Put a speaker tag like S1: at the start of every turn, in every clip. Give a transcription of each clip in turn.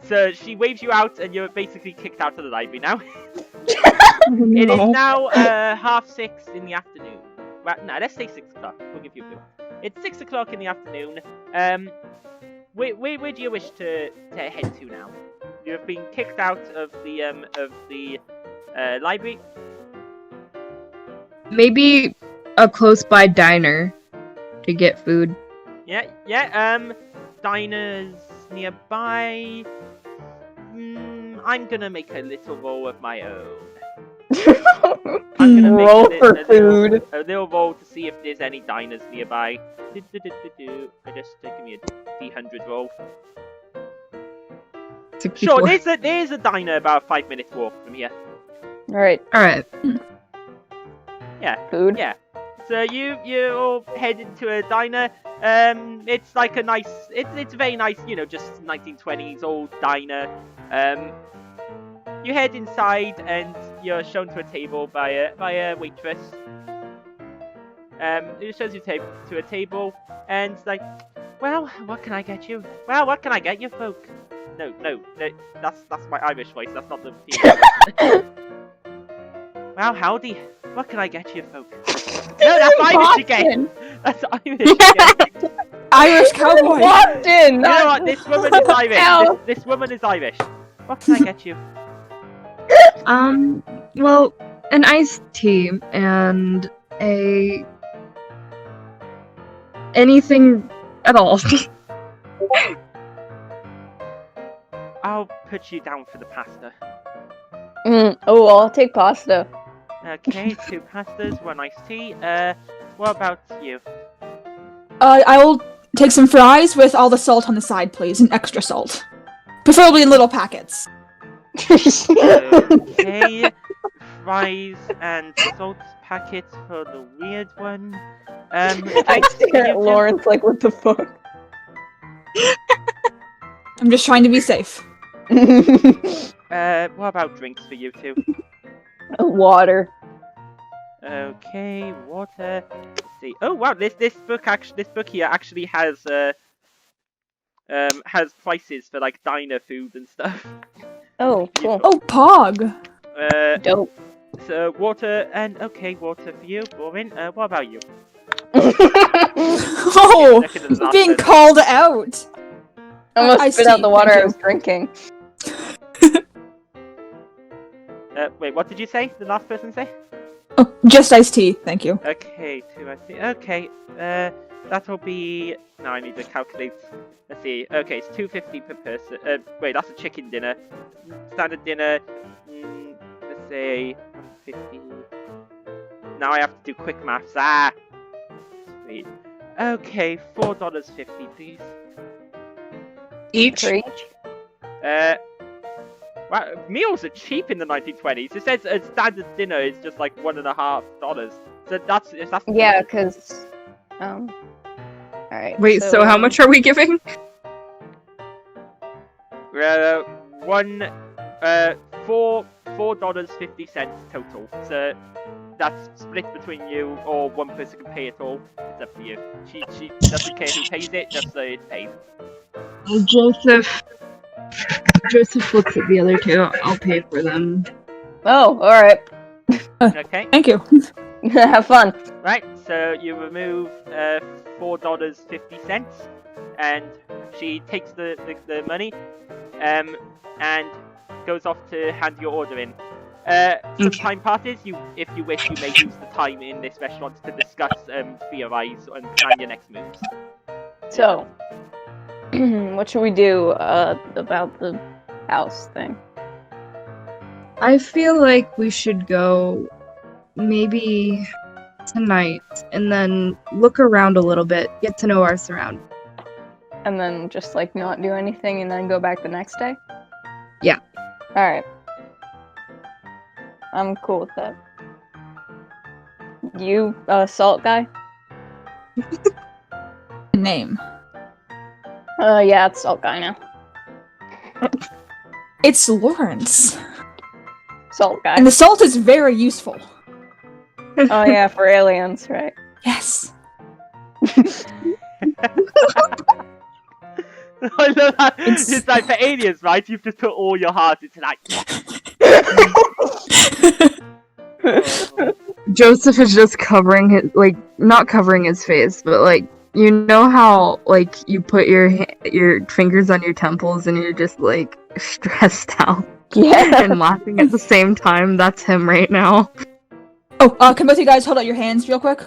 S1: So she waves you out, and you're basically kicked out of the library now. It is now 6:30 in the afternoon. Well, no, let's say 6 o'clock. We'll give you a bit. It's 6 o'clock in the afternoon. Where do you wish to head to now? You have been kicked out of the library.
S2: Maybe a close-by diner to get food.
S1: Yeah. Diners nearby. I'm gonna make a little roll of my own. I'm gonna make
S3: roll for food.
S1: A little roll to see if there's any diners nearby. Just give me a D100 roll. Sure, there's a diner about a 5-minute walk from here.
S3: Alright.
S1: Yeah.
S3: Food?
S1: Yeah. So you all head into a diner. It's like a nice, it's very nice, just 1920s old diner. You head inside and you're shown to a table by a waitress. It shows you to a table and it's like, well, what can I get you? Well, what can I get you, folk? No, that's my Irish voice. That's not the female. Well, howdy. What can I get you, folk? No, that's Irish again. That's Irish again.
S4: Irish cowboy.
S3: Boston.
S1: You know what? This woman is Irish. This woman is Irish. What can I get you?
S2: Well, an iced tea and anything at all.
S1: I'll put you down for the pasta.
S3: Oh, I'll take pasta.
S1: Okay, 2 pastas, 1 iced tea. What about you?
S4: I will take some fries with all the salt on the side, please, and extra salt. Preferably in little packets.
S1: Okay, fries and salt packets for the weird one.
S3: I stare at Lawrence like, what the fuck?
S4: I'm just trying to be safe.
S1: What about drinks for you two?
S3: Water.
S1: Okay, water. Let's see. Oh wow, this book here actually has prices for like diner food and stuff.
S3: Oh, cool.
S4: Oh, Pog!
S3: Dope.
S1: So water water for you, Borin. What about you?
S4: Oh, being called out.
S3: I almost spit out the water I was drinking.
S1: Wait, what did you say? The last person say?
S4: Oh, just iced tea, thank you.
S1: Okay, 2 iced tea. Okay, that'll be. Now I need to calculate. Let's see. Okay, it's $2.50 per person. Wait, that's a chicken dinner. Standard dinner. Let's say $1.50. Now I have to do quick maths. Sweet. Okay, $4.50, please.
S2: Each?
S3: For each?
S1: Wow, meals are cheap in the 1920s. It says a standard dinner is just like $1.50. So that's
S3: yeah, because alright.
S2: Wait, so how much are we giving?
S1: $4.50 total. So that's split between you, or one person can pay it all. It's up to you. She doesn't care who pays it, just so it's paid.
S2: Joseph looks at the other two. I'll pay for them.
S3: Oh, alright.
S1: Okay.
S4: Thank you.
S3: Have fun.
S1: Right, so you remove $4.50, and she takes the money, and goes off to hand your order in. Some time passes. If you wish, you may use the time in this restaurant to discuss, theorize, and plan your next moves.
S3: So, what should we do about the house thing?
S2: I feel like we should go maybe tonight and then look around a little bit, get to know our surroundings.
S3: And then just like not do anything and then go back the next day?
S2: Yeah.
S3: Alright. I'm cool with that. You, salt guy?
S4: Name.
S3: Yeah, it's salt guy now.
S4: It's Lawrence.
S3: Salt guy.
S4: And the salt is very useful.
S3: Oh yeah, for aliens, right?
S4: Yes.
S1: I love that. It's like for aliens, right? You've just put all your heart into like.
S2: Joseph is just covering his, like, not covering his face, but like, you know how like you put your fingers on your temples and you're just like stressed out
S3: Yeah.
S2: and laughing at the same time? That's him right now.
S4: Oh, can both of you guys hold out your hands real quick?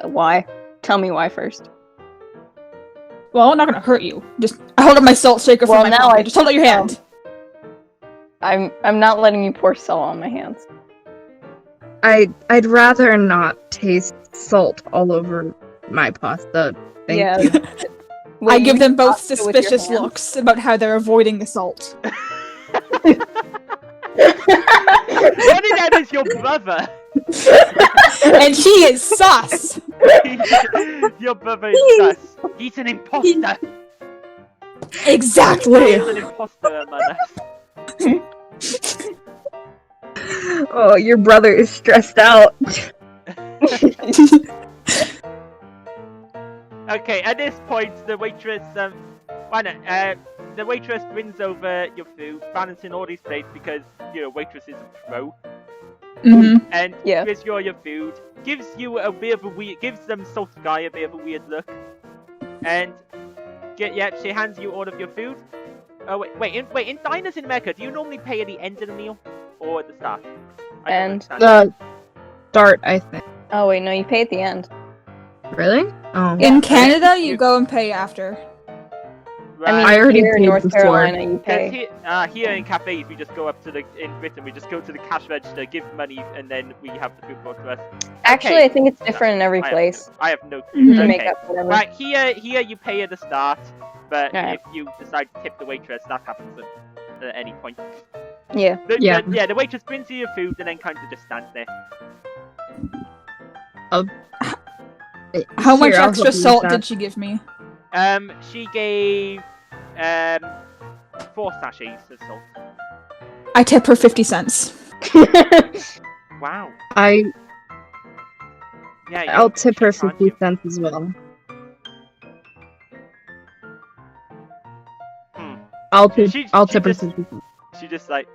S3: Why? Tell me why first.
S4: Well, I'm not gonna hurt you. Just I hold up my salt shaker
S3: Well,
S4: from my
S3: now
S4: pocket.
S3: I-
S4: Just hold out your hand.
S3: I'm not letting you pour salt on my hands.
S2: I'd rather not taste salt all over my pasta. Thank you.
S3: Wait,
S4: I
S3: you
S4: give them
S3: eat
S4: both
S3: pasta with your
S4: suspicious
S3: hands?
S4: looks about how they're avoiding the salt.
S1: Johnny Depp is your brother.
S4: And he is sus!
S1: Your brother is sus. He's an imposter.
S4: Exactly!
S1: He's an imposter, man.
S2: Oh, your brother is stressed out.
S1: Okay, at this point, the waitress, why not? The waitress brings over your food, balancing all these plates because, you know, waitress is a pro.
S4: Mm-hmm.
S1: And
S3: Yeah.
S1: gives you all your food, gives you a bit of a weird, gives them salt guy a bit of a weird look, and she hands you all of your food. Oh wait, in diners in America, do you normally pay at the end of the meal or at the start? I don't
S3: And-
S1: understand.
S2: Start, I think.
S3: Oh wait, no, you pay at the end.
S2: Really? Oh.
S4: In Canada, you go and pay after.
S3: I mean,
S2: I already
S3: here in
S2: paid
S3: North
S2: before.
S3: Carolina, you
S1: Because
S3: pay.
S1: here in cafes, we just go up to in Britain, we just go to the cash register, give money, and then we have the food brought to us.
S3: Actually,
S1: Okay.
S3: I think it's different in every place.
S1: I have no
S3: You
S1: clue.
S3: can make
S1: Okay.
S3: up whatever.
S1: Right, here you pay at the start, but
S3: Alright.
S1: if you decide to tip the waitress, that happens at any point.
S3: Yeah.
S2: Yeah.
S1: The waitress brings you your food and then kind of just stands there.
S4: How much
S2: Here, I'll
S4: extra
S2: help you with
S4: salt
S2: that.
S4: did she give me?
S1: She gave 4 sachets of salt.
S4: I tip her 50 cents.
S1: Wow.
S2: I'll
S1: you're
S2: tip her
S1: cheap, aren't
S2: 50
S1: you?
S2: cents as well.
S1: Hmm.
S2: I'll tip
S1: She
S2: her
S1: just-
S2: 50 cents.
S1: She just like,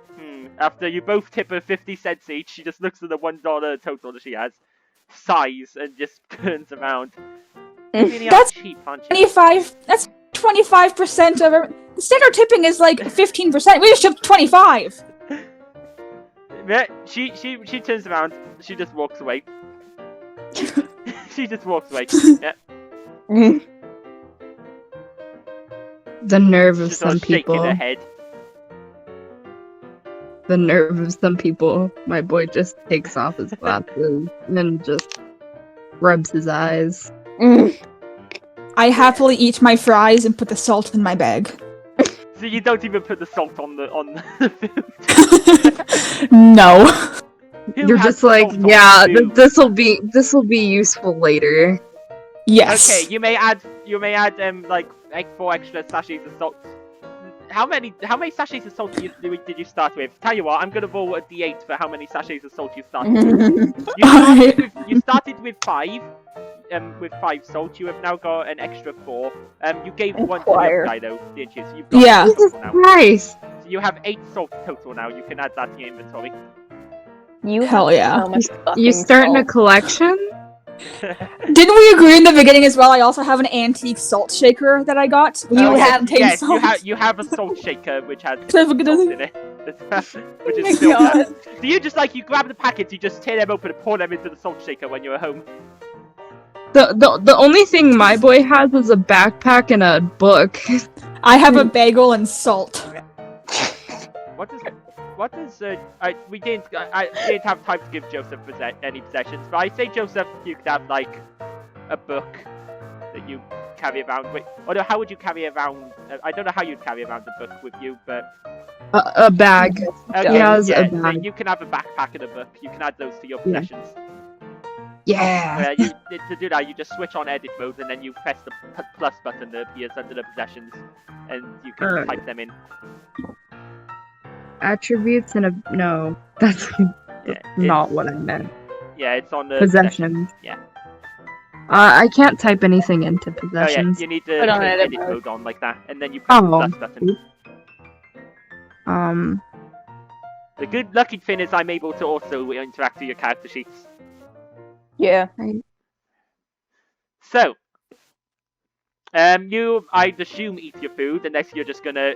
S1: After you both tip her 50 cents each, she just looks at the $1 total that she has, sighs, and just turns around. You really are
S4: That's
S1: cheap, aren't you?
S4: 25. That's 25% of her. The standard tipping is like 15%. We just tipped 25.
S1: Yeah, she turns around. She just walks away. She just walks away. Yeah,
S2: The nerve of
S1: just sort
S2: some
S1: of shaking
S2: people.
S1: her head.
S2: The nerve of some people. My boy just takes off his glasses and just rubs his eyes.
S4: I happily eat my fries and put the salt in my bag.
S1: So you don't even put the salt on the food.
S4: No.
S1: Who
S2: You're
S1: has
S2: just like,
S1: salt on
S2: yeah,
S1: food?
S2: this will be useful later.
S4: Yes.
S1: Okay, you may add like 4 extra sachets of salt. How many sachets of salt did you start with? Tell you what, I'm gonna roll a d8 for how many sachets of salt you started with. You started with 5. With 5 salt, you have now got an extra 4. You gave 1 to the
S3: Inquire.
S1: other guy though, didn't you? So you've got
S4: Yeah.
S1: 8
S2: Jesus
S1: total now.
S2: Christ!
S1: So you have 8 salt total now. You can add that to your inventory.
S3: You
S4: Hell
S3: have
S4: yeah.
S3: so much
S2: You
S3: fucking
S2: starting a
S3: salt.
S2: collection?
S4: Didn't we agree in the beginning as well? I also have an antique salt shaker that I got. Which
S3: You
S4: only
S3: have-
S4: contains
S1: yes,
S4: salt.
S1: you have a salt shaker which has
S4: Can I
S1: salt
S4: look at it?
S1: in it. Which
S3: Oh my
S1: is filled up.
S3: God.
S1: So you just you grab the packets, you just tear them open and pour them into the salt shaker when you're at home.
S2: The only thing my boy has is a backpack and a book.
S4: I have a bagel and salt.
S1: We didn't have time to give Joseph any possessions, but I say Joseph, you could have like a book that you carry around. Wait, or how would you carry around? I don't know how you'd carry around a book with you, but
S2: A bag.
S1: okay,
S2: He has a
S1: so
S2: bag.
S1: you can have a backpack and a book. You can add those to your
S2: Yeah.
S1: possessions.
S2: Yeah.
S1: To do that, you just switch on edit mode and then you press the plus button that appears under the possessions, and you can
S2: Alright.
S1: type them in.
S2: Attributes and a no. That's
S1: Yeah,
S2: not
S1: it's-
S2: what I meant.
S1: Yeah, it's on the
S2: Possessions.
S1: Yeah.
S2: I can't type anything into
S1: Oh yeah,
S2: possessions.
S1: you need to
S3: Put on
S1: turn
S3: edit
S1: edit
S3: mode.
S1: mode on like that, and then you press the plus button. The good lucky thing is I'm able to also interact with your character sheets.
S3: Yeah.
S1: So, you, I'd assume, eat your food, unless you're just gonna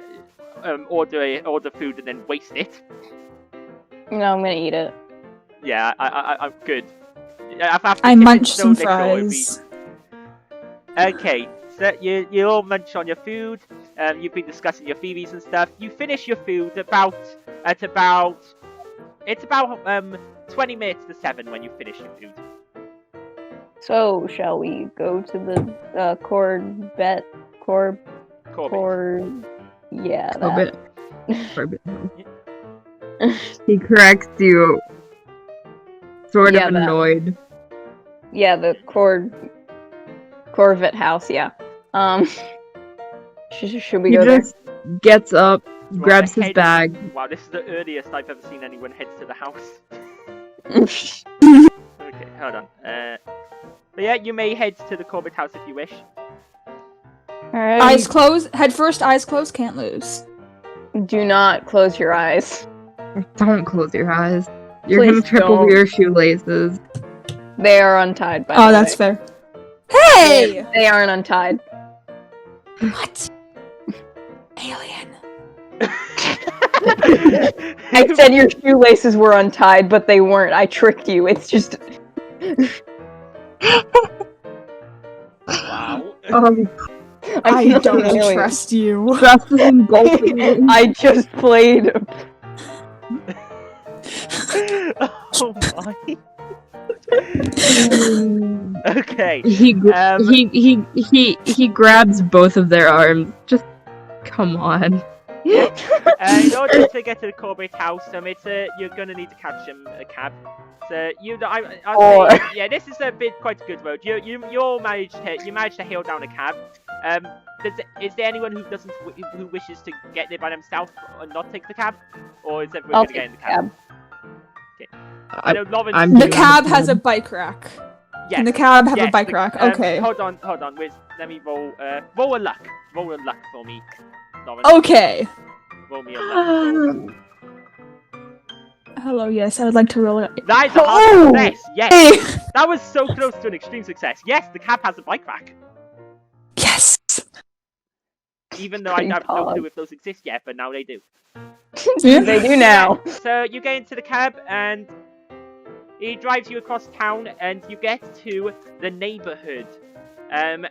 S1: order food and then waste it.
S3: No, I'm gonna eat it.
S1: Yeah, I'm good. After
S4: I
S1: Kip
S4: munch
S1: is
S4: some
S1: so little, it'd be-
S4: fries.
S1: Okay, so you all munch on your food. You've been discussing your theories and stuff. You finish your food it's about 20 minutes to 7 when you finish your food.
S3: So, shall we go to the Corbett? Yeah, that.
S2: Corbett. He corrects you. Sort
S3: Yeah,
S2: of
S3: that.
S2: annoyed.
S3: Yeah, the Corvette house, yeah. Should we
S2: He
S3: go there?
S2: just gets up,
S1: You
S2: grabs
S1: wanna
S2: his bag.
S1: Wow, this is the earliest I've ever seen anyone head to the house. Okay, hold on. But yeah, you may head to the Corbett house if you wish.
S3: Alright.
S4: Eyes closed. Head first. Eyes closed. Can't lose.
S3: Do not close your eyes.
S2: Don't close your eyes. You're
S3: Please
S2: gonna trip over
S3: don't.
S2: your shoelaces.
S3: They are untied, by
S4: Oh,
S3: the
S4: that's
S3: way.
S4: fair. Hey!
S3: They aren't untied.
S4: What? Alien.
S3: I said your shoelaces were untied, but they weren't. I tricked you. It's just...
S1: Wow.
S4: I
S3: not an
S4: don't
S3: alien.
S4: trust you.
S2: Trust is engulfing you.
S3: I just played...
S1: Oh my. Okay.
S2: He grabs both of their arms. Just come on.
S1: In order to get to the Corbett house, you're gonna need to catch a cab. So
S3: Or-
S1: yeah, this is quite a good road. You managed to hail down a cab. Is there anyone who wishes to get there by themselves and not take the cab, or is everyone
S3: I'll
S1: gonna get in
S3: take
S1: the cab? I know Lauren's.
S2: I'm
S4: The
S2: doing
S4: cab
S2: the
S4: has a
S2: cab.
S4: bike rack.
S1: Yes.
S4: Can the cab have a
S1: Yes,
S4: bike rack? Okay.
S1: Hold on. Let me roll a luck. Roll a luck for me, Lauren.
S4: Okay.
S1: Roll me a luck. roll.
S4: Hello, yes, I would like to roll it.
S1: That is a hard success. Yes.
S4: Hey!
S1: That was so close to an extreme success. Yes, the cab has a bike rack.
S4: Yes!
S1: Even though I
S3: Pretty
S1: have no
S3: pog.
S1: clue if those exist yet, but now they do.
S4: Yeah.
S3: They do now.
S1: So you get into the cab and he drives you across town and you get to the neighborhood. And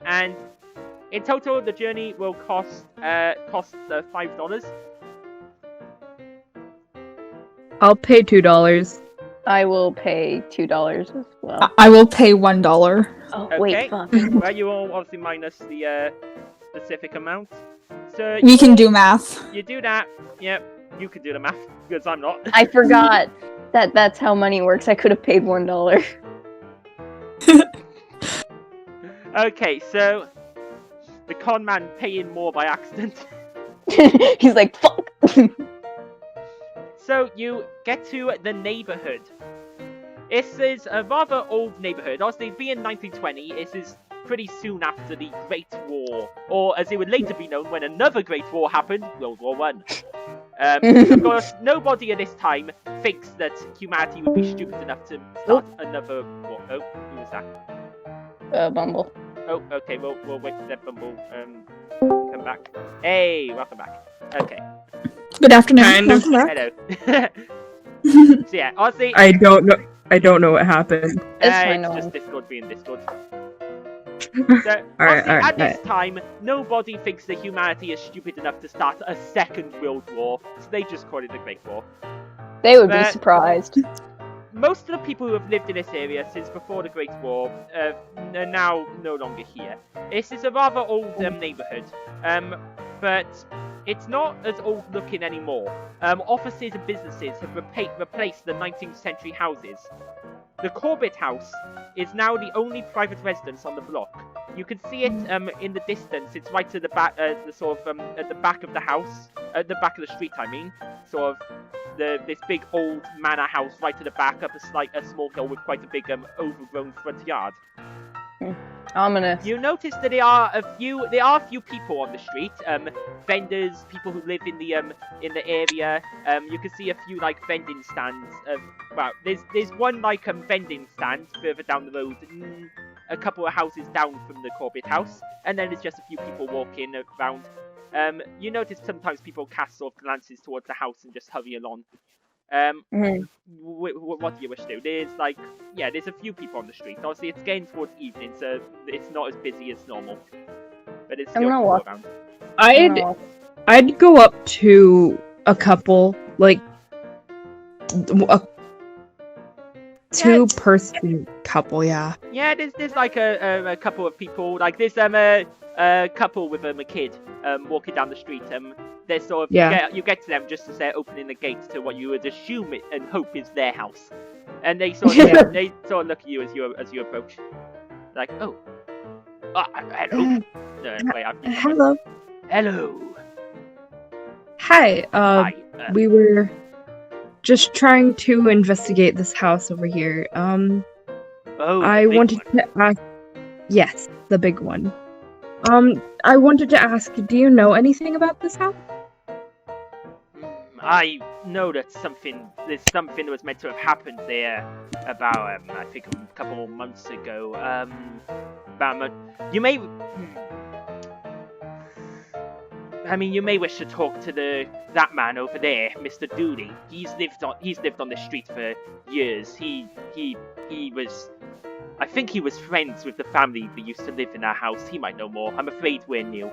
S1: in total the journey will cost $5.
S2: I'll pay $2.
S3: I will pay $2 as well.
S4: I will pay $1.
S3: Oh,
S1: Okay.
S3: wait, fuck.
S1: Well, you all obviously minus the specific amount. So
S4: We can do math.
S1: You do that. Yep. You can do the math because I'm not.
S3: I forgot that that's how money works. I could have paid $1.
S1: Okay, so the con man paying more by accident.
S3: He's like, fuck.
S1: So you get to the neighborhood. This is a rather old neighborhood. Obviously, being 1920, this is pretty soon after the Great War, or as it would later be known when another Great War happened, World War One. Of course, nobody at this time thinks that humanity would be stupid enough to start another war. Oh, who was that?
S3: Bumble.
S1: Oh, okay, we'll wait for that Bumble come back. Hey, welcome back. Okay,
S4: Good afternoon.
S2: Kind of.
S4: Welcome back.
S1: hello. So yeah, honestly,
S2: I don't know what happened.
S3: It's fine,
S1: it's
S3: no
S1: just
S3: one.
S1: Discord being Discord. So,
S2: Alright,
S1: honestly, at
S2: alright,
S1: this time, nobody thinks that humanity is stupid enough to start a second world war, so they just call it the Great War.
S3: They would be
S1: But-
S3: surprised.
S1: Most of the people who have lived in this area since before the Great War are now no longer here. This is a rather old neighborhood, but it's not as old looking anymore. Offices and businesses have replaced the 19th century houses. The Corbett house is now the only private residence on the block. You can see it in the distance. It's right to the back, at the back of the house, at the back of the street. I mean, sort of this big old manor house right to the back, up a small hill with quite a big overgrown front yard.
S3: I'm gonna.
S1: You notice that there are a few people on the street. Vendors, people who live in the area. You can see a few like vending stands. Well, there's one like vending stand further down the road, a couple of houses down from the Corbett house, and then there's just a few people walking around. You notice sometimes people cast sort of glances towards the house and just hurry along. What do you wish to do? There's a few people on the street. Obviously, it's getting towards evening, so it's not as busy as normal. But it's still
S3: I'm gonna walk
S1: around.
S2: I'd go up to a couple, like a two-person couple, yeah.
S1: Yeah, there's like a couple of people. Like there's a couple with a kid walking down the street. They're sort of you get to them just as they're opening the gate to what you would assume and hope is their house, and they sort of they sort of look at you as you approach, like hello.
S2: Hello.
S1: Hello.
S2: Hi.
S1: Hi.
S2: We were just trying to investigate this house over here. I wanted to ask. Yes, the big one. I wanted to ask, do you know anything about this house?
S1: I know that there's something that was meant to have happened there about, I think a couple of months ago. You may wish to talk to that man over there, Mr. Doody. He's lived on the street for years. I think he was friends with the family that used to live in our house. He might know more. I'm afraid we're new.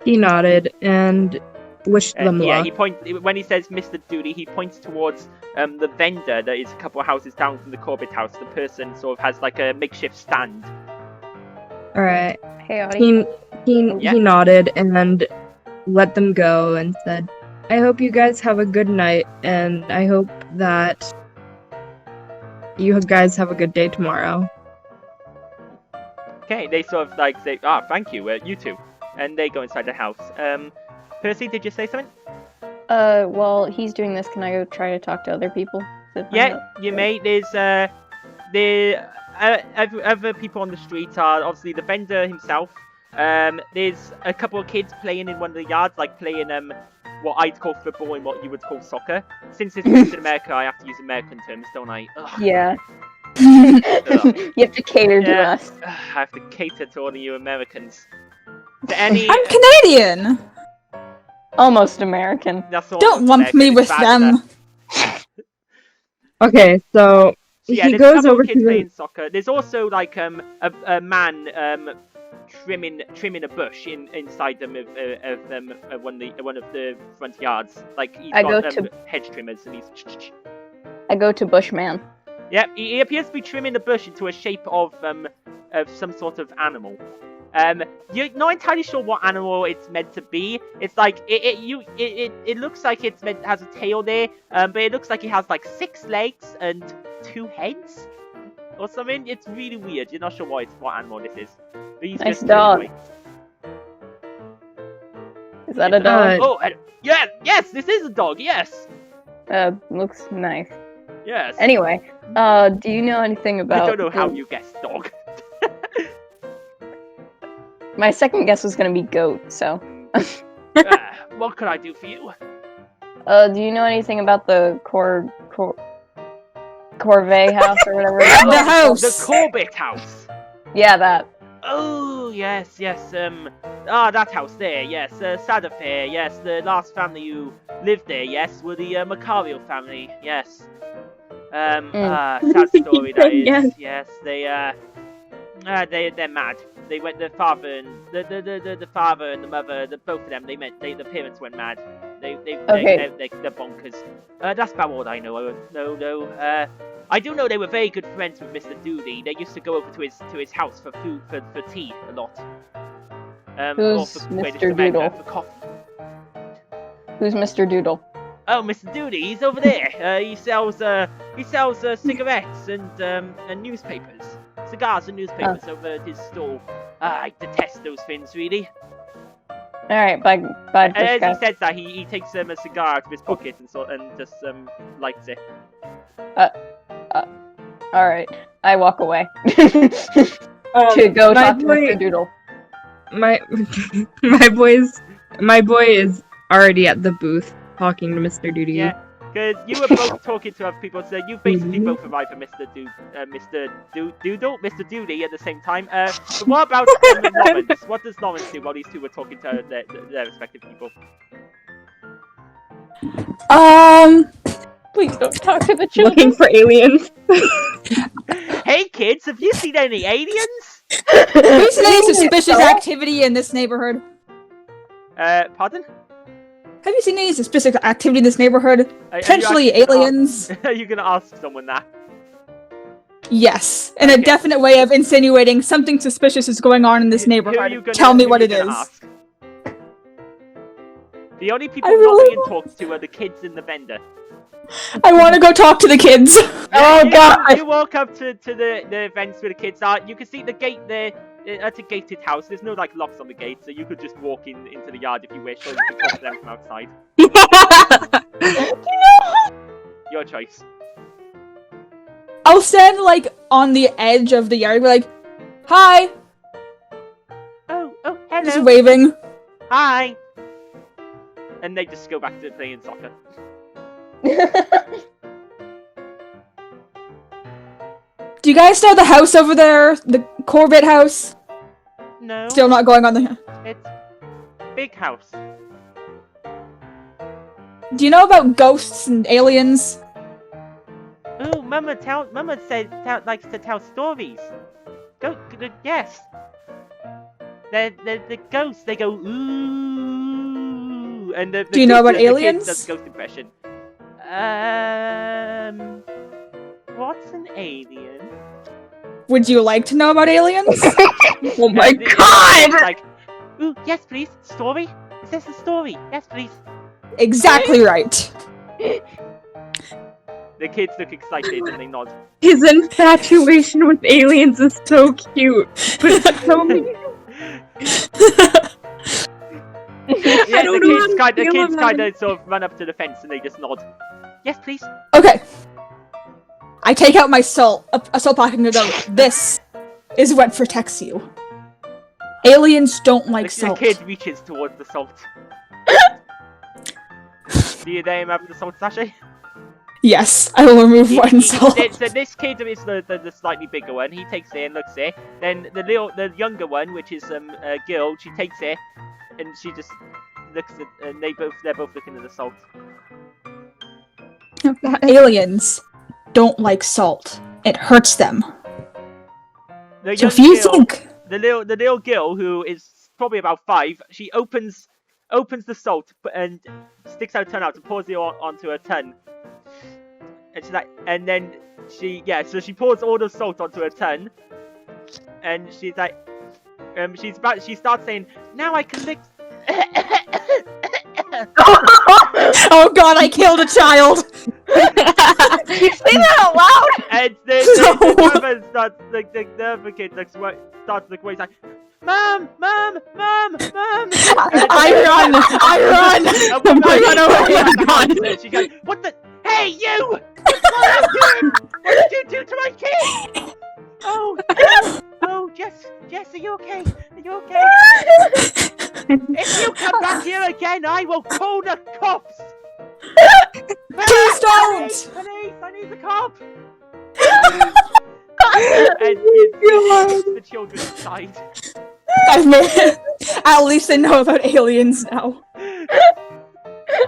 S2: He nodded and wished them luck.
S1: When he says Mr. Doody, he points towards the vendor that is a couple of houses down from the Corbett house. The person sort of has like a makeshift stand.
S2: Alright.
S3: Hey, Auti.
S2: He nodded and let them go and said, I hope you guys have a good night, and I hope that you guys have a good day tomorrow.
S1: Okay, they sort of like say, thank you, you too. And they go inside the house. Percy, did you say something?
S3: While he's doing this, can I go try to talk to other people?
S1: Yeah, you may. There's, other people on the street are obviously the vendor himself. There's a couple of kids playing in one of the yards, like playing, what I'd call football and what you would call soccer. Since it's based in America, I have to use American terms, don't I? Ugh.
S3: Yeah. You have to cater to us.
S1: I have to cater to all of you Americans. I'm
S4: Canadian!
S3: Almost American.
S4: Don't lump me with them!
S2: Okay, so
S1: yeah,
S2: he goes over to
S1: playing soccer. There's also like a man trimming a bush inside them of one of the front yards. Like he's got hedge trimmers and he's.
S3: I go to Bushman.
S1: Yeah, he appears to be trimming the bush into a shape of some sort of animal. You're not entirely sure what animal it's meant to be. It's like it looks like has a tail there, but it looks like it has like 6 legs and 2 heads or something. It's really weird. You're not sure what animal this is. But he's
S3: nice
S1: just
S3: dog. Is that a dog?
S1: Yes, this is a dog. Yes.
S3: Looks nice.
S1: Yes.
S3: Anyway, do you know anything about?
S1: I don't know how you guessed dog.
S3: My second guess was gonna be goat, so.
S1: What could I do for you?
S3: Do you know anything about the Corvée house or whatever?
S4: The house!
S1: The Corbett house!
S3: Yeah, that.
S1: Oh, yes. That house there, yes. Sad affair, yes. The last family who lived there, yes, were the Macario family, yes. Sad story that is. Yes, they're mad. They went. The father and the father and the mother, both of them. The parents went mad. They're bonkers. That's about all I know. No. I do know they were very good friends with Mr. Doody. They used to go over to his house for food, for tea a lot.
S3: Who's Mr. Doodle?
S1: For coffee.
S3: Who's Mr. Doodle?
S1: Oh, Mr. Doody, he's over there. He sells cigarettes and newspapers. Cigars and newspapers over at his stall. I detest those things, really.
S3: Alright, bye.
S1: As he says that, he takes a cigar out of his pocket and just lights it.
S3: Alright, I walk away. To go talk to Mr. Doodle.
S2: My boy is already at the booth talking to Mr. Doody.
S1: Yeah, because you were both talking to other people, so you basically both arrived at Mr. Doodle, Mr. Doody at the same time. But what about Lawrence? What does Lawrence do while these two were talking to their respective people?
S3: Please don't talk to the
S2: Looking
S3: children.
S2: for aliens.
S3: Hey kids, have you seen any aliens?
S4: Have you seen any suspicious activity in this neighborhood?
S1: Pardon?
S4: Have you seen any suspicious activity in this neighborhood? Potentially aliens?
S1: Are you gonna ask someone that?
S4: Yes, in a definite way of insinuating something suspicious is going on in this neighborhood. Tell me what it is.
S1: Ask? The only people not being talked to are the kids and the vendor.
S4: I want to go talk to the kids.
S1: God! You walk up to the events where the kids are. You can see the gate there. It's a gated house. There's no like locks on the gate, so you could just walk into the yard if you wish, or you can talk to them from outside. Your choice.
S4: I'll stand like on the edge of the yard, and be like, "Hi."
S1: Oh, hello.
S4: Just waving.
S1: Hi. And they just go back to playing soccer.
S4: Do you guys know the house over there? The Corbett house?
S1: No.
S4: Still not going on the...
S1: It's big house.
S4: Do you know about ghosts and aliens?
S1: Ooh, Mama likes to tell stories. Yes. The ghosts, they go ooh, and the
S4: Do you know about
S1: the
S4: aliens?
S1: Kid does ghost impression. What's an alien?
S4: Would you like to know about aliens?
S2: Oh my god!
S1: Like, ooh, yes please, story? Is this a story? Yes please.
S4: Exactly right.
S1: The kids look excited and they nod.
S2: His infatuation with aliens is so cute. But so
S1: Yeah, the kids kind of sort of run up to the fence and they just nod. Yes, please.
S4: Okay. I take out my salt, a salt packet, and go, "This is what protects you. Aliens don't like salt."
S1: The kid reaches towards the salt. Do you name have the salt sachet?
S4: Yes, I will remove one salt.
S1: So this kid is the slightly bigger one. He takes it and looks it. Then the younger one, which is a girl, she takes it and she just looks at, and they're both looking at the salt.
S4: Aliens don't like salt. It hurts them. So if you think
S1: the little girl, who is probably about 5, she opens the salt and sticks out her tongue out and pours it onto her tongue. And she's like, and then she pours all the salt onto her tongue, and she's like, she starts saying, "Now I can lick."
S4: Oh god, I killed a child!
S3: You say that out loud?
S1: And the other kid starts to look away. He's like, Mom!
S4: I run away!
S1: And she goes, "What the? Hey, you! What did you do to my kid? Oh, Jess, are you okay? Are you okay? If you come back here again, I will call the cops!
S4: Please don't!
S1: Police, I need the cops! And the children inside.
S4: At least they know about aliens now.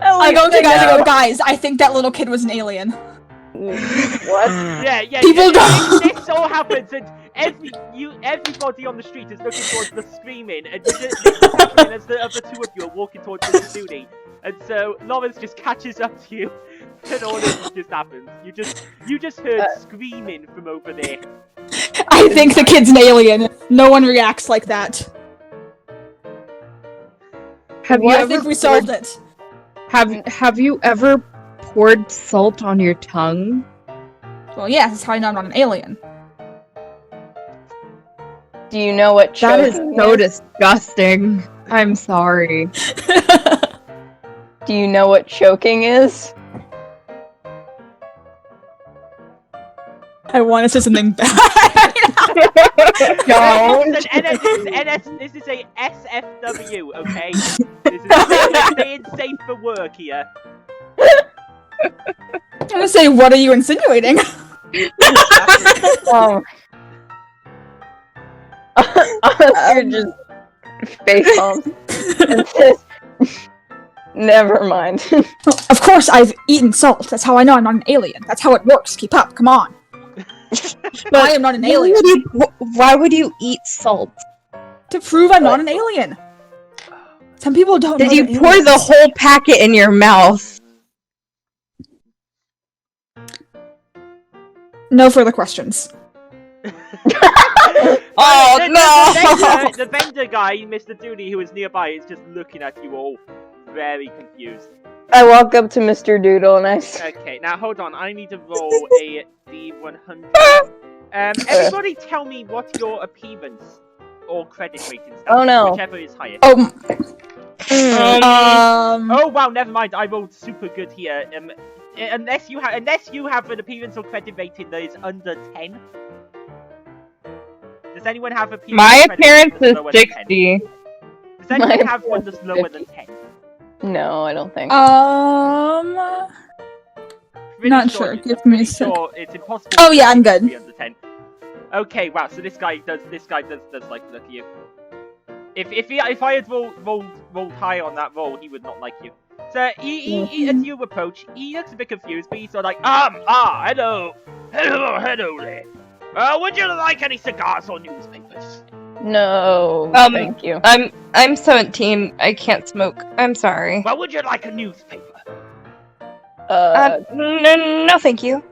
S4: I go to the guys and go, "Guys, I think that little kid was an alien."
S3: What?
S1: Yeah.
S4: People don't.
S1: This all happens, and everybody on the street is looking towards the screaming, and this is happening as the other two of you are walking towards the duty. And so Lawrence just catches up to you, and all this just happens. You just heard screaming from over there.
S4: I think the kid's an alien. No one reacts like that. I think we solved it.
S2: Have you ever poured salt on your tongue?
S4: Well, yeah, that's how I know I'm not an alien.
S3: Do you know what choking
S2: That is so disgusting. I'm sorry.
S3: Do you know what choking is?
S4: I want to say something bad.
S2: Don't.
S1: This is a SFW, okay? This is staying safe for work here.
S4: I'm gonna say, what are you insinuating?
S3: Oscar just face palms and says, never mind.
S4: Of course I've eaten salt. That's how I know I'm not an alien. That's how it works. Keep up. Come on. I am not an alien.
S2: Why would you eat salt?
S4: To prove I'm not an alien. Some people don't know
S2: Did you
S4: they're
S2: pour
S4: aliens.
S2: the whole packet in your mouth?
S4: No further questions.
S2: Oh no!
S1: The vendor guy, Mr. Dooney, who is nearby, is just looking at you all, very confused.
S3: I walk up to Mr. Doodle and I say,
S1: Okay, now hold on. I need to roll a D100. Everybody, tell me what your appearance or credit rating is.
S3: Oh, no.
S1: Whichever is highest.
S4: Oh.
S1: Oh wow, never mind. I rolled super good here. Unless you have an appearance or credit rating that is under 10. Does anyone have appearance?
S2: My
S1: or credit
S2: appearance
S1: rating
S2: is
S1: that's lower than 10?
S2: 60.
S1: Does anyone
S3: My
S1: have one that's
S3: appearance is
S1: lower
S3: 50.
S1: than 10?
S3: no, I don't think.
S1: Pretty
S4: Not
S1: sure
S4: sure.
S1: it's-
S4: Give
S1: I'm
S4: me a
S1: pretty
S4: sec.
S1: sure it's impossible.
S4: Oh,
S1: for
S4: yeah, I'm
S1: it to
S4: good.
S1: be under 10. Okay, wow. So this guy does like to look at you. If I had rolled high on that roll, he would not like you. So he as you approach, he looks a bit confused, but he's sort of like, hello there. Would you like any cigars or newspapers?
S3: No,
S2: Um,
S3: thank you.
S2: I'm 17. I can't smoke. I'm sorry.
S1: Well, would you like a newspaper?
S2: No, thank you.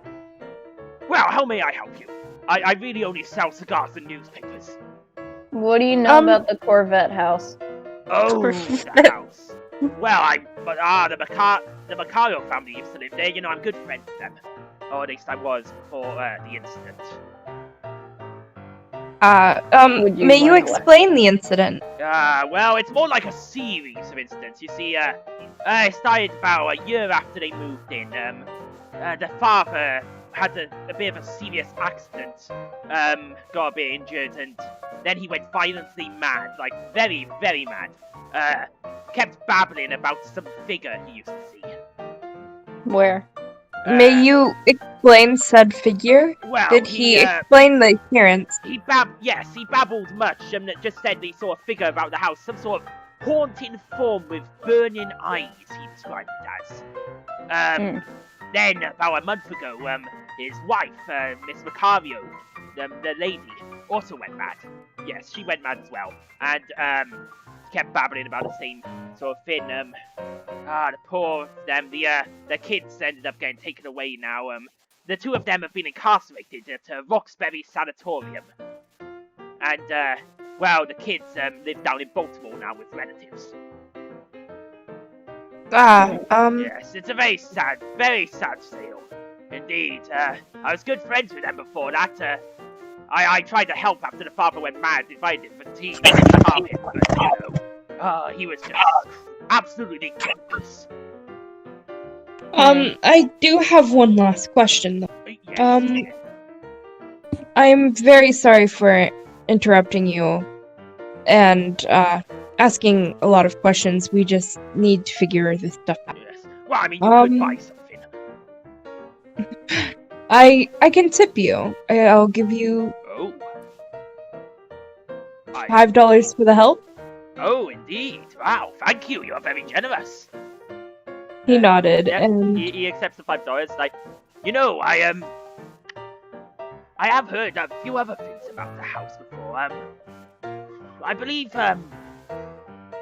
S1: Well, how may I help you? I really only sell cigars and newspapers.
S3: What do you know about the Corvette house?
S1: Oh, the house. Well, the Macario family used to live there. You know, I'm good friends with them. Or at least I was before the incident.
S3: Would you
S2: May you
S3: mind
S2: explain the incident?
S1: Well, it's more like a series of incidents. You see, it started about a year after they moved in. The father had a bit of a serious accident, got a bit injured, and then he went violently mad, like very, very mad. Kept babbling about some figure he used to see.
S3: Where?
S2: May you explain said figure?
S1: Well,
S2: Did he explain the appearance?
S1: He babbled much, and just said he saw a figure about the house, some sort of haunting form with burning eyes, he described it as. Then, about a month ago, his wife, Miss Macario, the lady, also went mad. Yes, she went mad as well, and, kept babbling about the same sort of thing. The poor of them, the kids ended up getting taken away now. The two of them have been incarcerated at Roxbury Sanatorium. And, well, the kids live down in Baltimore now with relatives. Yes, it's a very sad tale. Indeed. I was good friends with them before that. I tried to help after the father went mad, invited him for tea, to calm him, but, you know, he was just absolutely ridiculous.
S2: I do have one last question, though.
S1: Yes.
S2: I'm very sorry for interrupting you and asking a lot of questions. We just need to figure this stuff out.
S1: Yes. Well, I mean, you could buy something.
S2: I can tip you. I'll give you $5 for the help.
S1: Oh, indeed. Wow, thank you. You're very generous.
S2: He nodded,
S1: Yep,
S2: and
S1: he accepts the $5. Like, you know, I have heard a few other things about the house before. I believe there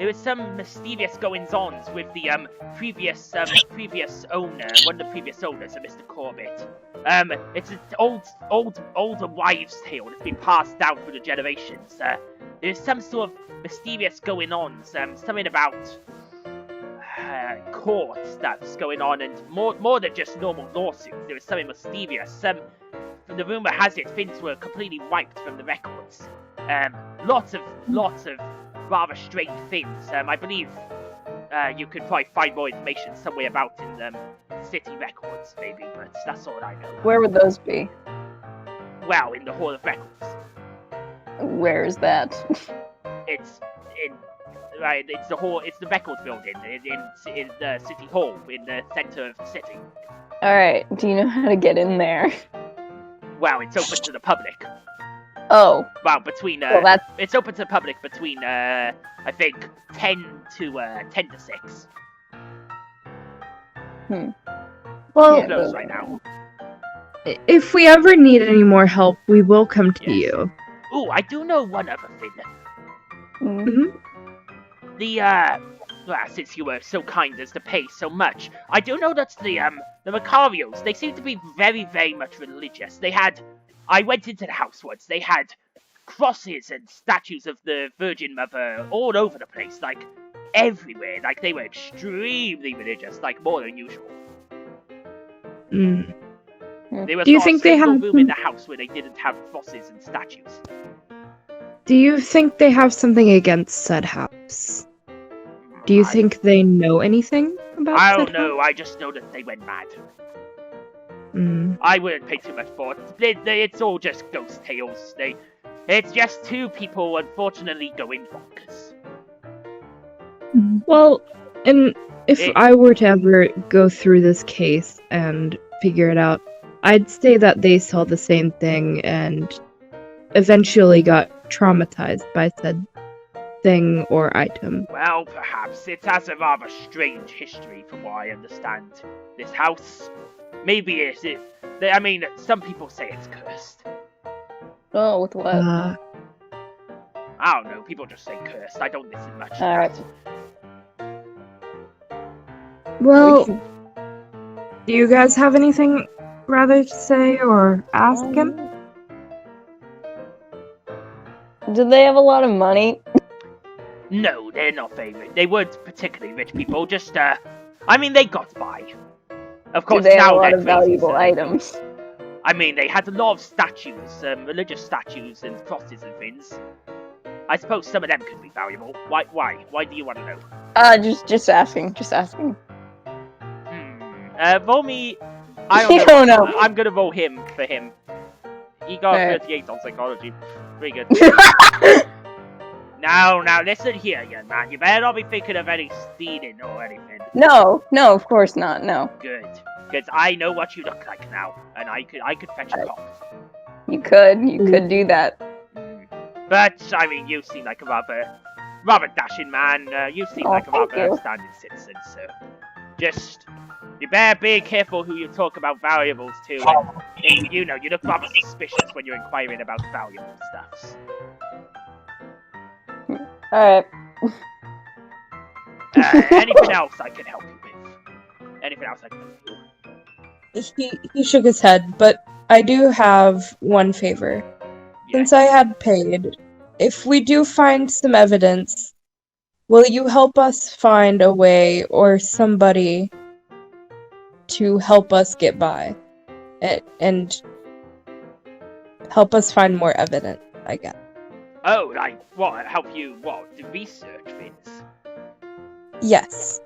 S1: was some mysterious goings-ons with the previous owner, one of the previous owners, Mr. Corbett. It's an older wives' tale that's been passed down through the generations. There's some sort of mysterious going-ons, something about court stuff's going on, and more than just normal lawsuits. There was something mysterious. The rumor has it things were completely wiped from the records. Lots of rather strange things. I believe you could probably find more information somewhere about in city records, maybe, but that's all I know.
S3: Where would those be?
S1: well, in the Hall of Records.
S3: Where is that?
S1: It's in... Right, it's the records building in the City Hall, in the center of the city.
S3: Alright, do you know how to get in there?
S1: Well, it's open to the public.
S3: Oh.
S1: Well, between,
S3: Well,
S1: it's open to the public between, I think, 10 to 6.
S2: Well,
S1: It's closed right now.
S2: if we ever need any more help, we will come to you.
S1: Ooh, I do know one other thing.
S2: Mm-hmm.
S1: Well, since you were so kind as to pay so much, I do know that the Macarios, they seem to be very, very much religious. I went into the house once, they had crosses and statues of the Virgin Mother all over the place, like, everywhere. Like, they were extremely religious, like, more than usual.
S2: Mm.
S1: There was
S2: Do you
S1: not
S2: think
S1: a
S2: they
S1: single
S2: have
S1: room in the house where they didn't have crosses and statues.
S2: Do you think they have something against said house? Do you think they know anything about
S1: I
S2: said
S1: don't know,
S2: house?
S1: I just know that they went mad.
S2: Mm.
S1: I wouldn't pay too much for it. It's all just ghost tales. It's just two people, unfortunately, going bonkers.
S2: Well, and if I were to ever go through this case and figure it out, I'd say that they saw the same thing and eventually got traumatized by said thing or item.
S1: Well, perhaps. It has a rather strange history, from what I understand. This house. Maybe it's it. I mean, some people say it's cursed.
S3: Oh, with what?
S1: I don't know. People just say cursed. I don't listen much.
S3: Alright.
S2: Well, do you guys have anything rather to say or ask him?
S3: Did they have a lot of money?
S1: No, they're not very rich. They weren't particularly rich people. Just, I mean, they got by. Of course,
S3: Did they have
S1: now
S3: a lot
S1: they're
S3: of
S1: crazy,
S3: valuable
S1: so-
S3: items?
S1: I mean, they had a lot of statues, religious statues and crosses and things. I suppose some of them could be valuable. Why? Why do you want to know?
S3: Just asking.
S1: Roll me...
S3: You don't know.
S1: I'm gonna roll him for him. He got
S3: Alright.
S1: 38 on psychology. Pretty good. Now, listen here, young man. You better not be thinking of any stealing or anything.
S3: No, of course not, no.
S1: Good. Because I know what you look like now. And I could fetch a cop.
S3: You could do that.
S1: But, I mean, you seem like a rather dashing man. You seem like a
S3: thank
S1: rather
S3: you.
S1: outstanding citizen, so... Just... You better be careful who you talk about valuables to. And, you look rather suspicious when you're inquiring about valuable stuffs.
S3: Alright.
S1: Anything else I can help you with? Anything else I can help you with?
S2: He shook his head, but I do have one favor. Since I had paid, if we do find some evidence, will you help us find a way or somebody to help us get by? And help us find more evidence, I guess.
S1: Oh, like, what? Help you, what? To research things?
S2: Yes.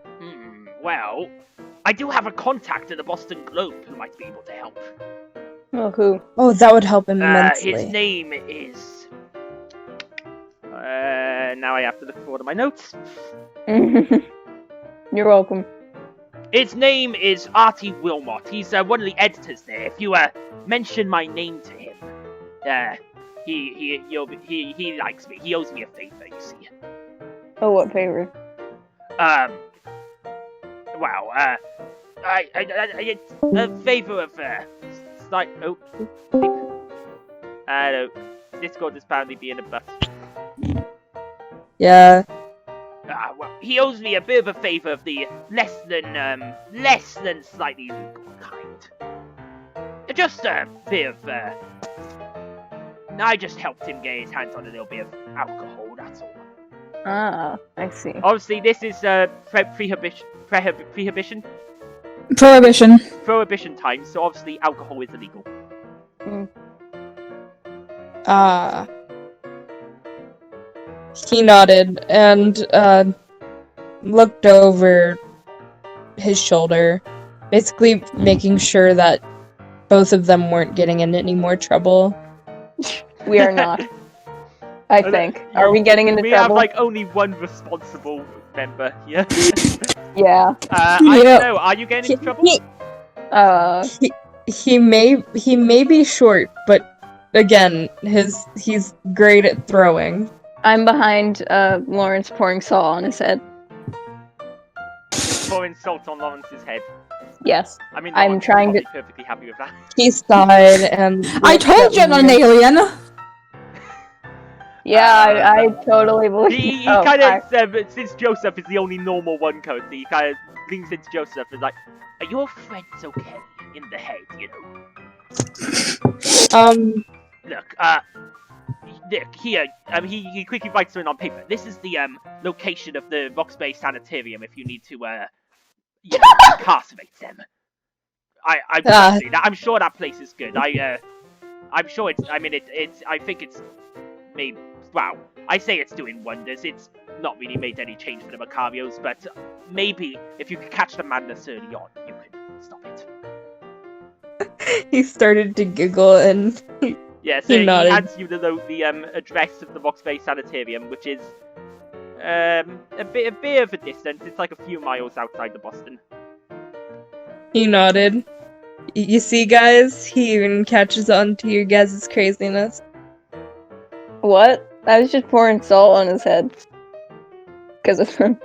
S1: Well, I do have a contact at the Boston Globe who might be able to help.
S3: Oh, who?
S2: Oh, that would help immensely.
S1: His name is... now I have to look for one of my notes.
S3: You're welcome.
S1: His name is Auti Wilmot. He's one of the editors there. If you mention my name to him, he likes me. He owes me a favor, you see.
S3: Oh, what favor?
S1: Well, it's a favor of slight. Oh, I don't. Discord is apparently being a butt.
S2: Yeah.
S1: Well, he owes me a bit of a favor of the less than slightly legal kind. Just a bit of, I just helped him get his hands on a little bit of alcohol, that's all.
S3: Ah, I see.
S1: Obviously, this is, prohibition time, so obviously alcohol is illegal.
S2: He nodded and looked over his shoulder, basically making sure that both of them weren't getting in any more trouble.
S3: We are not. I think. Are we getting into
S1: we
S3: trouble?
S1: We have, like, only one responsible member here.
S3: Yeah.
S1: I don't know. Are you getting into trouble?
S2: He may be short, but again, he's great at throwing.
S3: I'm behind Lawrence pouring salt on his head.
S1: Pouring salt on Lawrence's head.
S3: Yes.
S1: I mean,
S3: I'm trying to.
S1: Perfectly happy with that.
S2: He sighed and.
S4: I told you I'm not an alien!
S3: Yeah, I totally believe.
S1: He kind of, since Joseph is the only normal one currently, he kind of leans into Joseph and is like, "Are your friends okay in the head? You know." Look, here, he quickly writes something on paper. This is the, location of the Rox Bay Sanitarium if you need to, incarcerate them. I'm sure that place is good. I'm sure it's, I think it's made, wow, I say it's doing wonders. It's not really made any change for the Macarios, but maybe if you could catch the madness early on, you could stop it.
S2: He started to giggle and...
S1: Yeah, so he hands you the address of the Rox Bay Sanitarium, which is a bit of a distance. It's like a few miles outside of Boston.
S2: He nodded. You see, guys, he even catches on to your guys' craziness.
S3: What? I was just pouring salt on his head. Because of him.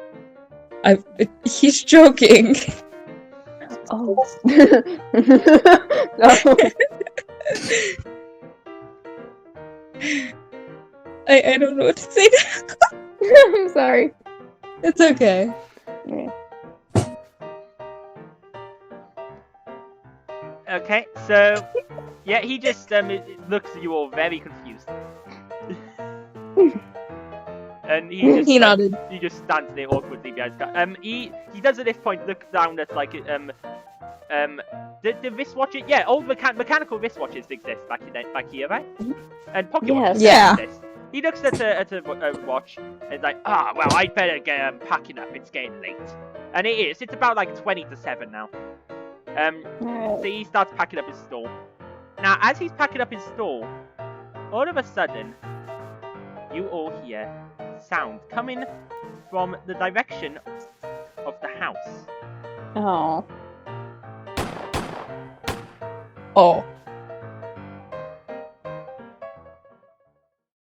S2: He's joking.
S3: Oh. No.
S2: I don't know what to say now.
S3: I'm sorry.
S2: It's okay.
S3: Yeah.
S1: Okay, so yeah, he just looks at you all very confused, and he
S2: nodded.
S1: He just stands there awkwardly behind. He does at this point look down at like the wristwatches. Yeah, old mechanical wristwatches exist back here, right? And pocket watches exist. He looks at a watch and is like, well, I better get packing up. It's getting late, and it is. It's about like 20 to 7 now. So he starts packing up his stall. Now, as he's packing up his stall, all of a sudden, you all hear sound coming from the direction of the house.
S3: Oh.
S2: Oh.